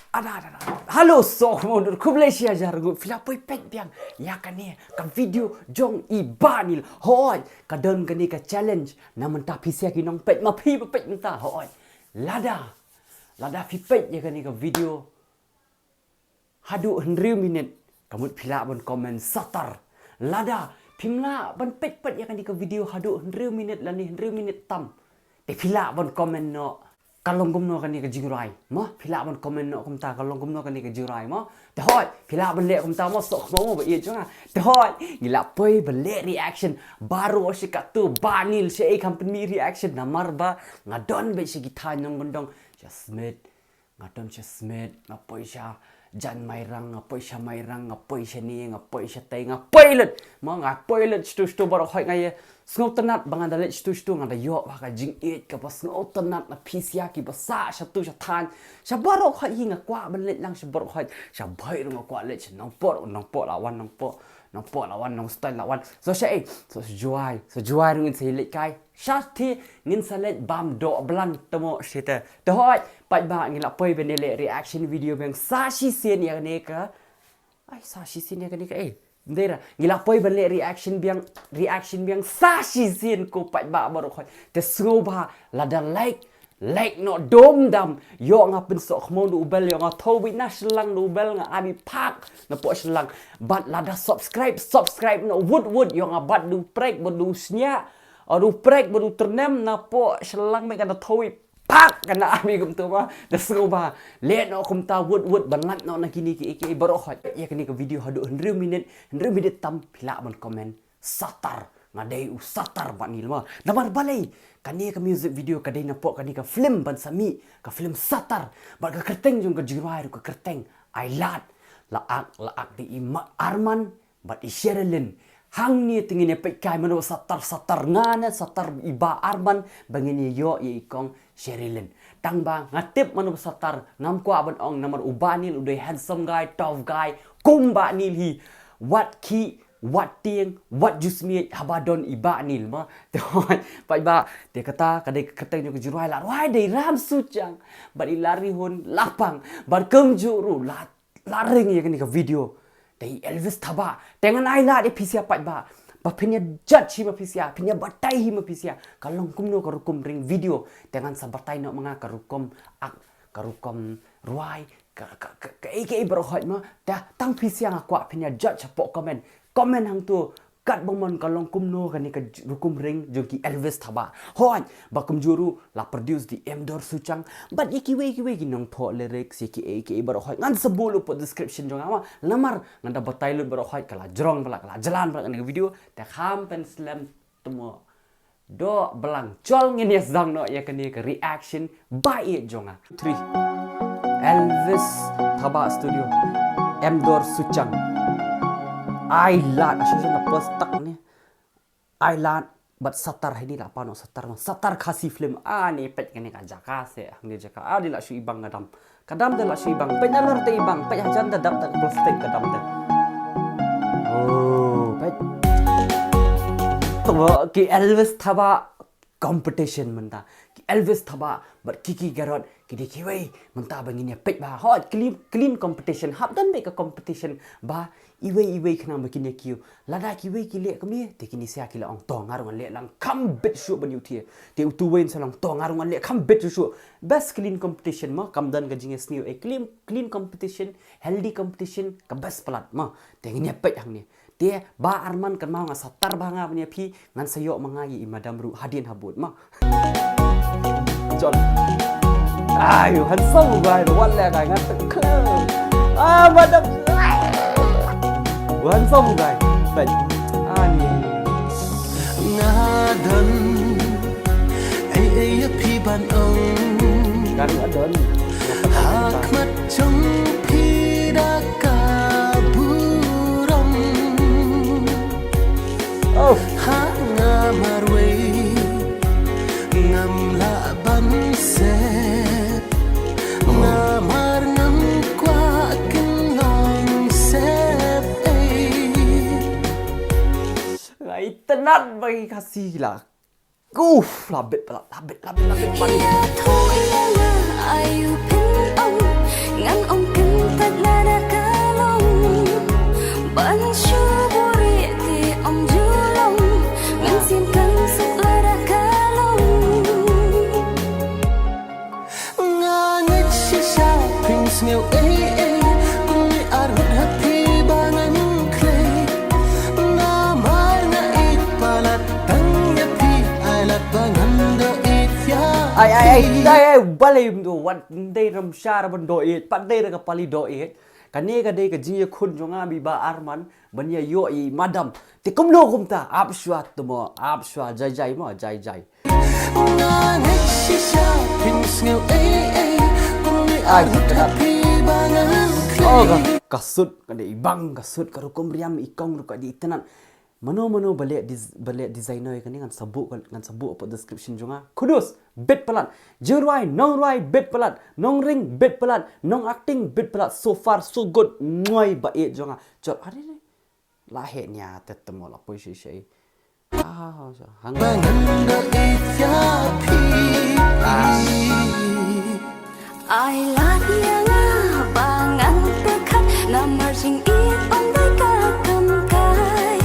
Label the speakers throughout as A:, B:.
A: Ada. Halo, SOHKHMOW Malaysia jarang filapoi pek biang. Ya kan ni, ka video jong ibanil. Hoi, ka don kan ni ka challenge. Namun tak pisia ki nong pek ma pi pek minta. Hoi. Lada fi pek ya kan ni ka video. Hadu 100 minit. Kamu pila bon komen SATAR. Lada pimla ban pek ya kan ni ka video hadu 100 minit lani 100 minit tam. Te pila bon komen no. Kalong gumno kan ni ka jingrai mo phila ban comment no kumta kalong gumno kan ni ka jingrai mo te hoi phila ban le kumta mo SOHKHMOW ba ye chunga te hoi gila poi ban le reaction baru si ka tu banil si company reaction namar ba ngadon be si githa nyong gondong jasmet ngadon jasmet ngapoi sha jan mairang ngapoi sha mairang ngapoi sha ni ngapoi sha tai ngapoi let mo ngapoi let stu baru hoi ngai Sngo tenat bangan dalet stu ngada yo ka jing ieid ka pas sngo tenat na PHI ki basa satu tan sha barok khat hinga kwa ban let lang sha barok khat sha bai rong kwa let nong po lawan nong po lawan nong style lawan so sha so juai rong se let kai sha thi ngin salet bam do blan tomo shita to hoi pai ba ngila poi ben le reaction video bang sa shi sen ya ne ka ai sa shi sen ya ne ka Ndera ngila poi bale reaction biang sa shi sin ko pai ba baru khoi te sngo ba lada like no dom dam yo nga pen SOHKHMOW du bel yo nga thowi na shlang du bel nga abi pak na po shlang but lada subscribe no wood yo nga bat du prek bodu snya du prek bodu ternem na po shlang me kana thowi pak kana abi kum tu ba da sngo ba le no kum ta wood bangat no na kini ki baru khoi ya kini ke video hadu 100 minit tam pila ban komen SATAR ngadai SATAR ba ni lama namar balai kani ka music video kadai na po kani ka Phlim ban sami ka Phlim SATAR ba ka kerteng jung ka jirai ka kerteng Ailad laak di Arman ba Sherilin hang ni tingin pek kai mano SATAR ngana SATAR iba Arman bangini yo ikong Sherilin tang ba ngatip mano SATAR ngam kwa ban ong namar ubanil udai handsome guy tough guy kumba nil hi what tieng what jusmi habadon iba nil ma te pai ba te kata kadai keteng jo jirai la wai dei ram Suchiang bari Larihun Lapang bar kemjuru laring ya kini ka video dei Elvest Thabah dengan Ailad PHI pai ba pinya judge hima PHI pinya batai hima PHI kalong kumno karukum ring video dengan sabatai no mga karukom ruai ka baroh ma dah tang PHI ngakwa pinya judge pok komen hang tu kat bomon kalong kumno kan ni ka rukum ring joki Elvest Thabah hoi bakum juru la produce di Emdor Suchiang but iki we ginong tho lyrics iki baroh ngan sebulu po description jong ama lamar nganda batai lu baroh kala jrong bala kala jalan bala ni video ta kham pen slam tumo do belang chol ngin yes dang no ya kan ni ka reaction by it jonga 3 Elvest Thabah studio Emdor Suchiang Ailad asyik na plus tak ni Ailad but SATAR ini lah apa no SATAR kasih Phlim ni pet kene ka jaka se hang jaka di la shu ibang kadam de la shu ibang pet nalor te ibang pet hajan da dam tak plastik kadam de pet to ki Elvest Thabah competition menta ki Elvest Thabah but kiki Kirot ki kiwei menta bangini pet ba hot clean competition hab dan be ka competition ba iwe khana bakini kiu lada kiwe kile kami te kini sia kila ong tong arung le lang kam bet shu ban yuti te utu wen salang tong arung le kam bet shu best clean competition ma kam dan gajing snew clean competition healthy competition ka best plat ma te ngini pet hang ni te ba Arman kan mau nga SATAR banga punya pi ngan sayo mangai madam ru hadin habut ma jon ayo handsome guy wala ka ngat madam handsome guy but ani
B: ngadan ai phi ban ong
A: kan adon
B: hakmat chung phi da ka buram ha ngamarwe ngam la ban se ngamar ngam kwa kin long se
A: tenat bagi kasih lah. Labit paling.
C: Thôi là ai yêu bên ông ngăn ông
B: nghèo ấy cùng đi ăn hụt happy ba ngàn clay na mar na ít palat tang ya pi Ailad ba ngàn do ít ya
A: Ay, balim tu wat day ram syar ban doit, pandai ra kapali doit. Kane ka day ka jing khun jonga bi ba Arman banya yo I madam. Ti kumlo kumta apshwa tumo, apshwa jai mo jai.
B: na hết xì xa Phlim nghèo ấy cùng đi ăn hụt happy ba ngàn
A: Oh,
B: clay
A: kasut kada ibang kasut karo kumriam ikong ka di tenan. Mano balik designer kan ngan sabuk apa description jonga. Kudus bet pelat. Jeruai nong ruai bet pelat. Nong ring bet pelat. Nong acting bet pelat. So far so good. Ngoi baik jonga. Jot hari ni. Lahirnya tetemo la poi shi. Hang.
B: ba ngàn do ít ya pi
C: Ailad nga bangan tekat na marching it on the kakamkay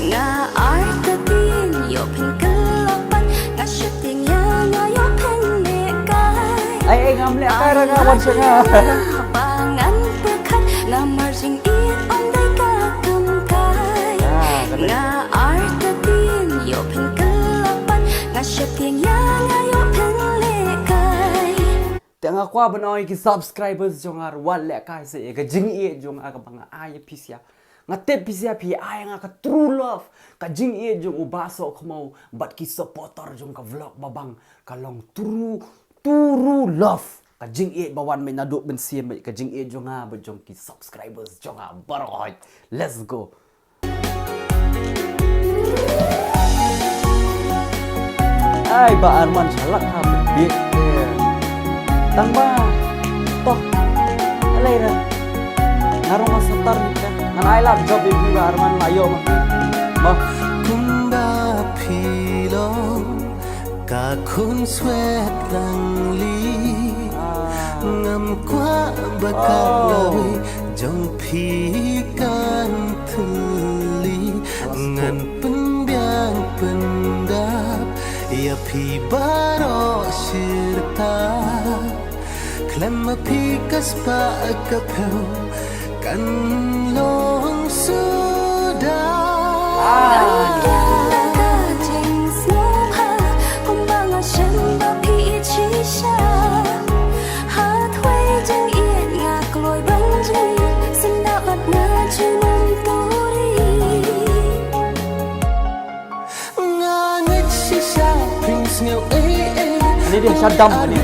C: nga artatin yo pin kalapan nga shooting ya nga yo pin nekay
A: Ay ngamle akara nga Wanstar nga.
C: bangan tekat na marching it on the kakamkay nga artatin yo pin kalapan nga shooting ya nga yo pin nekay
A: Tengah kwa banoi ki subscribers jongar wal le kai se ka jing e jong aga banga IAPHI. Ngate PHI nga ka true love ka jing e jong ubaso khmau bat ki supporter jong ka vlog babang kalong true love ka jing e bawan me naduk ben sim ka jing e jong ba jong ki subscribers jong baroh. Let's go. Ai ba Arman salak ha bit. Tangba toh alay ra ngarong nga SATAR nika ngan Ailad job ibu ba Arman layo ma
B: kumba philong cả khôn xoẹt lăng ly ngầm qua ba cả lời dòng phi can thư ly ngàn pen biang pen đáp ya phi baroh sirta Klem pi kaspa kapel kan long sudah
A: Ini dia Saddam ni.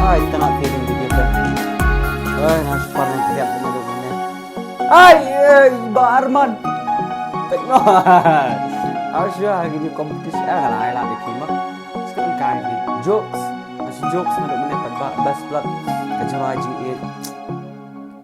A: Ay, tengok feeling video tu. Ay, nas panen terlihat teman ni. Ay, Ba Arman. Tengok. Asya gini kompetisi kalau Ailad di Phlim. Sekarang kai ni jokes, masih jokes nak mana pada best plot kejurai JING.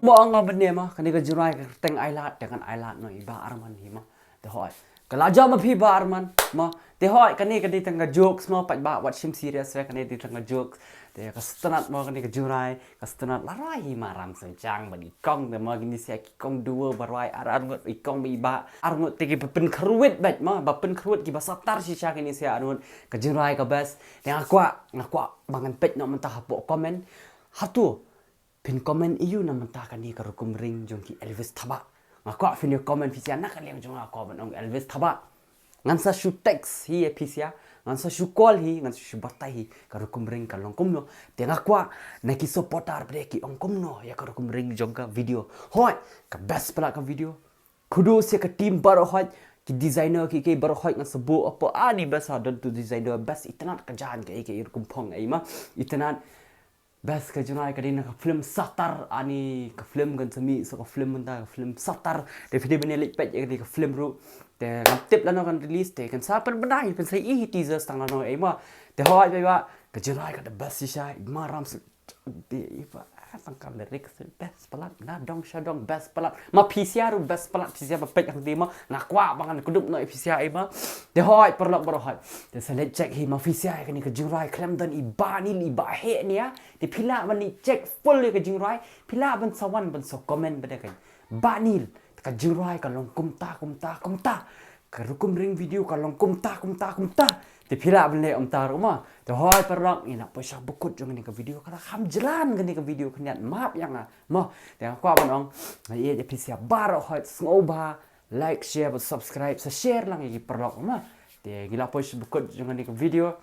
A: Mo ang benda mah kani kejurai teng Ailad dengan Ailad no Ba Arman ni mah. Tehoi. Kalau aja mah Ba Arman mah tehoi kani teng jokes mah pada buat sim serius kani di teng jokes. Dia kestenat mau kini kejurai, kestenat larai marang Suchiang bagi kong, dia mau kini saya kong dua barai arngut ikong biba arngut tegi bepen keruit bet mah bepen keruit ki SATAR sisa kini saya arngut kejurai ke bes. Yang aku bangan pet nak mentah apa komen, HATO pin komen iu nak mentah kini kerukum ring jongki Elvest Thabah. Aku video komen visi anak kalian jong aku benong Elvest Thabah. Ngansa shoot text hi episia ngansa shoot call hi ngansa shoot batai hi karukum ring kalong kumno tengah kwa neki supporter breki ong kumno ya karukum ring jongka video hoi ka best pala ka video kudu se ka team baroh ki designer ki baroh ngan sebu apa ani best dan tu designer best itanat kerjaan ke irkum pong ai mah itanat best ke junai ke dina ke film SATAR ani ke film kan semi so ke film mentah ke film SATAR de video bene lik pet ke film ru te tip la no kan release te kan sa pen benai pen sai teaser stang la no e ma te hoi ba ke junai ke the best sha maram de iba tangkal lirik best pelat na dong shadong best pelat ma PCR best pelat PCR pet yang di ma na kwa bangan kudup no PCR e ma te hoi perlok bro hoi te select check hi ma PCR ke ni ke junai klem dan ibani liba he ni ya di pila man ni check full ke jingrai pila ban sawan ban so comment bada kan banil ka jingrai ka long kumta ka rukum ring video ka long kumta di pila ban le ta rumah to hoi perlok ni nak pasal bukut jong ni ke video kala kham jalan ke ni ke video keniat map yang mo te kwa ban ong ye je pisia baroh hoi ngoba like share subscribe share lang ye perlok ma te gila pasal bukut jong ni ke video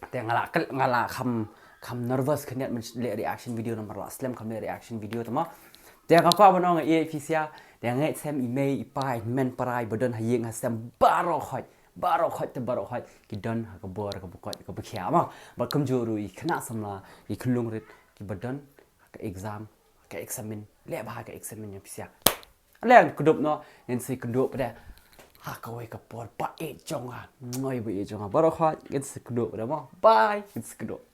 A: te ngala kham nervous keniat men reaction video nomor Aslam kham reaction video tama te kwa ban ong ye pisia te ngai sem email ipai men parai bodon hayeng hasam baroh hoi ki don ka bor ka bukot ka bkhia ma ba kam juru I khna samla I khulung rit ki badon ka exam ka examen le ba ka examen ya pisia le kudup no en si kudup da ha ka wai ka por pa e jonga ngoi bu e jonga baro hoi en si kudup da ma bye en si kudup